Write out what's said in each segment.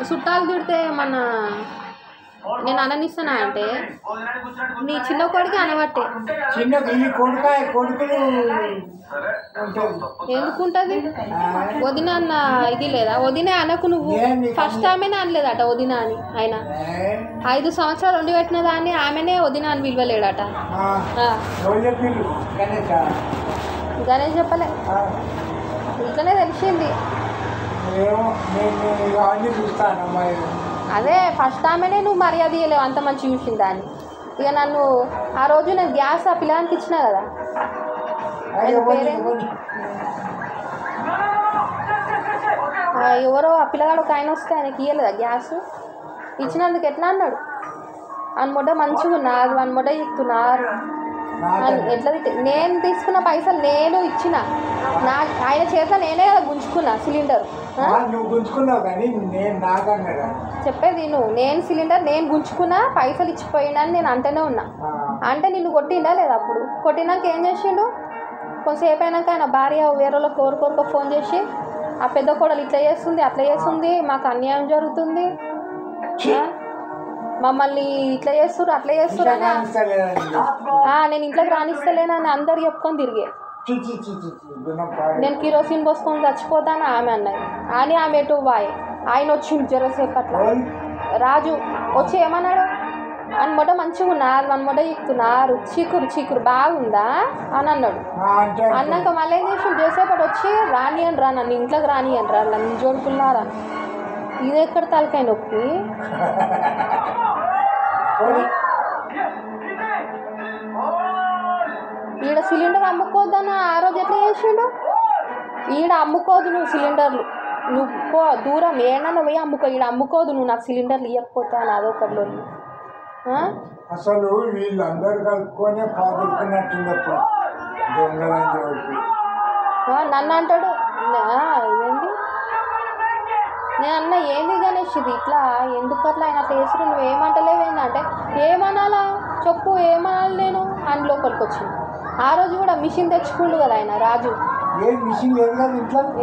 చుట్టాలు తిడితే మన నేను అననిస్తానా అంటే నీ చిన్న కొడుకు అనబట్టే కొడుకులు ఎందుకుంటది వదిన అన్న ఇది లేదా వదినే అనకు నువ్వు ఫస్ట్ టైమేనే అనలేదట వదిన అని ఆయన 5 సంవత్సరాలు వండి పెట్టిన దాన్ని ఆమెనే వదిన అని విలువలేడట గణేష్ చెప్పలే ఇట్లనే తెలిసింది అదే ఫస్ట్ ఆమెనే నువ్వు మర్యాద ఇవ్వలేవు అంత మంచి చూసింది దాన్ని ఇక నన్ను ఆ రోజు నేను గ్యాస్ ఆ పిల్లగానికి ఇచ్చిన కదా ఎవరో ఆ పిల్లగాడు ఒక ఆయన వస్తే ఆయనకి ఇవ్వలేదా గ్యాస్ ఇచ్చినందుకు ఎట్లా అన్నాడు అనమాట మంచిగా ఉన్నారు అనమాట ఇస్తున్నారు ఎట్లా నేను తీసుకున్న పైసలు నేను ఇచ్చిన నా ఆయన చేత నేనే కదా గుంజుకున్నా సిలిండర్ చెప్పేది నేను సిలిండర్ నేను గుంజుకున్నా పైసలు ఇచ్చిపోయినా అని నేను అంటేనే ఉన్నా అంటే నిన్ను కొట్టిండా లేదా అప్పుడు కొట్టినాక ఏం చేసిండు కొంతసేపు అయినాక ఆయన భార్య వేరే వాళ్ళకి కోరుకోరుకో ఫోన్ చేసి ఆ పెద్ద కోడలు ఇట్లా చేస్తుంది అట్లా చేస్తుంది మాకు అన్యాయం జరుగుతుంది మమ్మల్ని ఇట్లా చేస్తుర్రు అట్లా చేస్తుర్రు నేను ఇంట్లోకి రానిస్తలేనని అందరు చెప్పుకొని తిరిగే నేను కిరోసిన్ పోసుకొని చచ్చిపోతాను ఆమె అన్నది అని ఆమె ఎటు బాయ్ ఆయన వచ్చిండు జరసేపు అట్లా రాజు వచ్చి ఏమన్నాడు అనమాట మంచిగా ఉన్నారు అనమాట ఎక్కుతున్నారు చీకురు బాగుందా అని అన్నాడు అన్నాక మళ్ళీ ఏం చేసి చేసేపటి వచ్చి రానియని రా నన్ను ఇంట్లోకి రానియని రా నన్ను జోడుకున్నారా ఇది ఎక్కడ తలకాయ నొప్పి ఈడ సిలిండర్ అమ్ముకోవద్దన్న ఆ రోజు ఎట్లా చేసిండు ఈడ అమ్ముకోదు నువ్వు సిలిండర్లు నువ్వు పో దూరం ఏమన్నా పోయి అమ్ముకో ఈడ అమ్ముకోదు నువ్వు నాకు సిలిండర్లు ఇవ్వకపోతే అని అదొకటిలో అసలు వీళ్ళందరూ కలుపుకొనే పాదుకున్నట్టున్నప్పుడు నన్ను అంటాడు ఇదేంటి నేను అన్న ఏంది గణేష్ ఇది ఇట్లా ఎందుకు అట్లా ఆయన అట్లా వేసుడు నువ్వేమంటలేవేందంటే ఏమనాలా చెప్పు ఏమనాలి నేను అని లోపలికి వచ్చింది ఆ రోజు కూడా మిషన్ తెచ్చుకుండు కదా ఆయన రాజు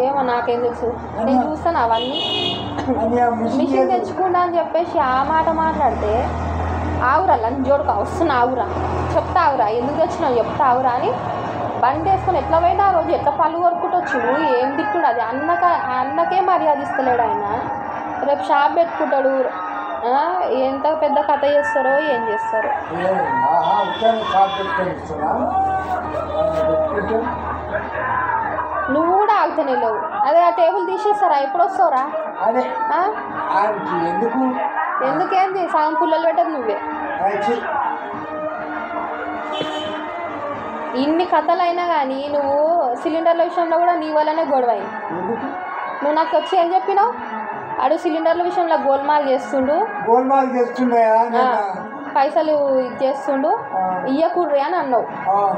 ఏమో నాకేం తెలుసు నేను చూస్తాను అవన్నీ మిషన్ తెచ్చుకుంటా అని చెప్పేసి ఆ మాట మాట్లాడితే ఆవురా లంజోడుకు వస్తున్నా ఆవురా చెప్తా ఆవురా ఎందుకు తెచ్చినావు చెప్తా ఆవురా అని బండి వేసుకొని ఎట్లా పోయినా ఆ రోజు ఎట్లా పళ్ళు కొరుకుంటూ వచ్చిండు ఏం తిట్టుడు అది అన్నకే మర్యాద ఇస్తలేడు ఆయన రేపు షాప్ పెట్టుకుంటాడు ఎంత పెద్ద కథ చేస్తారో ఏం చేస్తారో నువ్వు కూడా ఆగుతానే లేవు అదే ఆ టేబుల్ తీసేస్తారా ఎప్పుడు వస్తావురా ఎందుకేంది సగం పుల్లలు పెట్టదు నువ్వే ఇన్ని కథలు అయినా కానీ నువ్వు సిలిండర్ల విషయంలో కూడా నీ వల్లనే గొడవ అయింది నువ్వు నాకు వచ్చి ఏం చెప్పినావు అడు సిలిండర్ల విషయంలో గోల్మాల్ చేస్తుండు పైసలు ఇది చేస్తుండు ఇయ్యకూడదు అని అన్నావు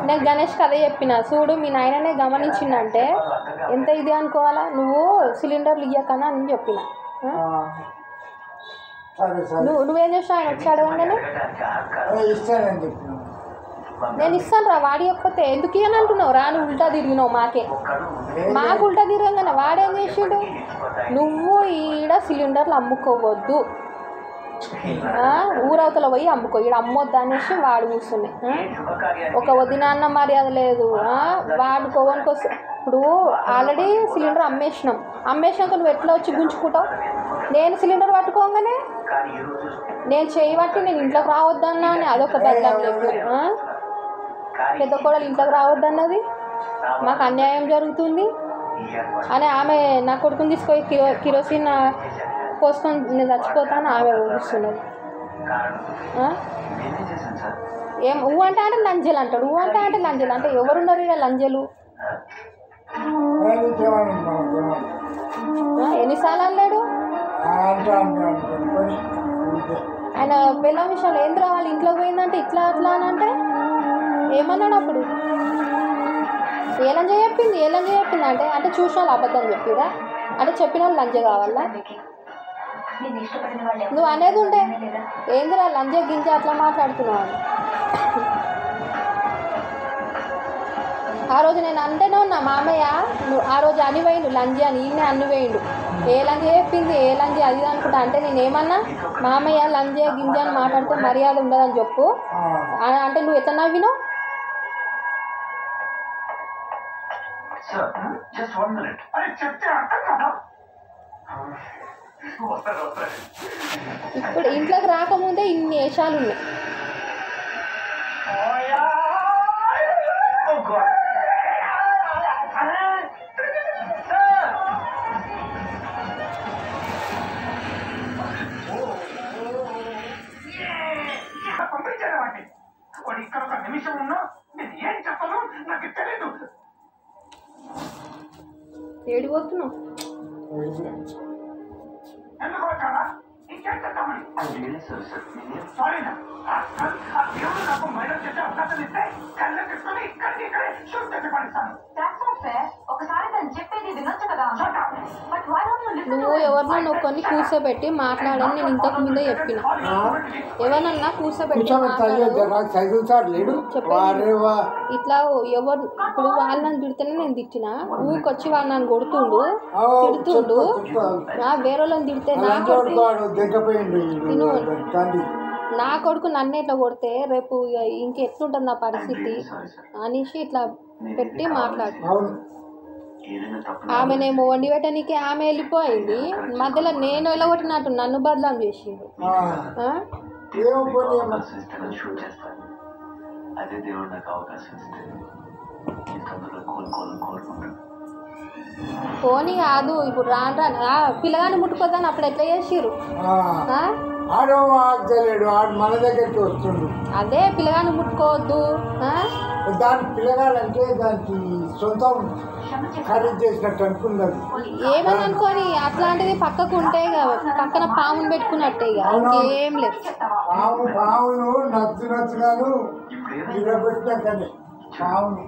నేను గణేష్కి అదే చెప్పిన చూడు మీ నాయననే గమనించిందంటే ఎంత ఇది అనుకోవాలా నువ్వు సిలిండర్లు ఇయ్యకనా అని చెప్పిన నువ్వేం చేసినా ఆయన వచ్చి అడగంగానే నేను ఇస్తాను రా వాడి చెప్పతే ఎందుకు ఇయ్యని అంటున్నావు రా నువ్వు ఉల్టా తిరిగినావు మాకు ఉల్టా తిరగంగానే వాడేం చేసిండు నువ్వు ఈడ సిలిండర్లు అమ్ముకోవద్దు ఊరవతల పోయి అమ్ముకో ఈడ అమ్మొద్దు అనేసి వాడు కూర్చున్నాయి ఒక వదిన అన్న మర్యాద లేదు వాడుకోవడానికి వస్తే ఇప్పుడు ఆల్రెడీ సిలిండర్ అమ్మేసినాక నువ్వు ఎట్లా వచ్చి గుంజుకుంటావు నేను సిలిండర్ పట్టుకోగానే నేను చేయబట్టి నేను ఇంట్లోకి రావద్దన్నా అని అదొక దద్దం లేదు పెద్ద కోడలు ఇంట్లోకి రావద్దన్నది మాకు అన్యాయం జరుగుతుంది అని ఆమె నా కొడుకుని తీసుకొని కిరోసిన్ పోసుకొని నేను చచ్చిపోతాను ఆమె ఊపిస్తున్నది ఏం ఊ అంటే లంజలు అంటాడు ఊ అంటే లంజలు అంటే ఎవరున్నారు ఇక్కడ లంజలు ఎన్నిసార్లు అన్నాడు ఆయన పిల్లల విషయాలు ఏం రావాలి ఇంట్లోకి పోయిందంటే ఇట్లా అట్లా అని అంటే ఏమన్నాడు అప్పుడు ఏ లంజ చెప్పింది అంటే చూసిన వాళ్ళు అబద్ధం చెప్పిరా అంటే చెప్పిన వాళ్ళు లంజ కావాలా నువ్వు అనేది ఉండే ఏందిరా లంజ గింజ అట్లా మాట్లాడుతున్నావు ఆ రోజు నేను అంటేనే ఉన్నా మామయ్య నువ్వు ఆ రోజు అని వేయండు లంజి అని ఈయనే అన్ని వేయండు ఏ లంజి చెప్పింది ఏ లంజి అది అనుకుంటా అంటే నేను ఏమన్నా మామయ్య లంజే గింజ అని మాట్లాడితే మర్యాద ఉండదని చెప్పు అంటే నువ్వు ఎట్లా నవ్వినావు ఇప్పుడు ఇంట్లోకి రాకముందే ఇన్ని వేషాలు ఉన్నాయి ఏడిపోతున్నావు నువ్వు ఎవరినో నువ్వు కొన్ని కూర్చోబెట్టి మాట్లాడని నేను ఇంతకు ముందే చెప్పిన ఎవరన్నా కూర్చోబెట్టి ఇట్లా ఎవరు ఇప్పుడు వాళ్ళని తిడితేనే నేను తిట్టిన ఊకొచ్చి వాళ్ళు నన్ను కొడుతుండు తిడుతుండు వేరే వాళ్ళని తిడితే నా కొడుకు నన్ను ఇట్లా కొడితే రేపు ఇంకెట్లుంటుంది నా పరిస్థితి అనేసి ఇట్లా పెట్టి మాట్లాడు ఆమెనేమో వండి పెట్టడానికి ఆమె వెళ్ళిపోయింది మధ్యలో నేను వెళ్ళగొట్టినట్టు నన్ను బదలాం చేసిండు పోనీ కాదు ఇప్పుడు రాను రాను పిల్లగాని ముట్టుకోద్దని అప్పుడు ఎట్లా చేసిర్రు మన దగ్గరికి వస్తుండు అదే పిల్లగాని ముట్టుకోవద్దు దాని పిల్లగాడంటే దానికి సొంతం ఖరీదు చేసినట్టు అనుకున్నది ఏమని అనుకోని అట్లాంటిది పక్కకు ఉంటే పక్కన పామును పెట్టుకున్నట్టే ఇంకేం లేదు పామును నచ్చుగాను నిలబెట్టినాకనే పాముని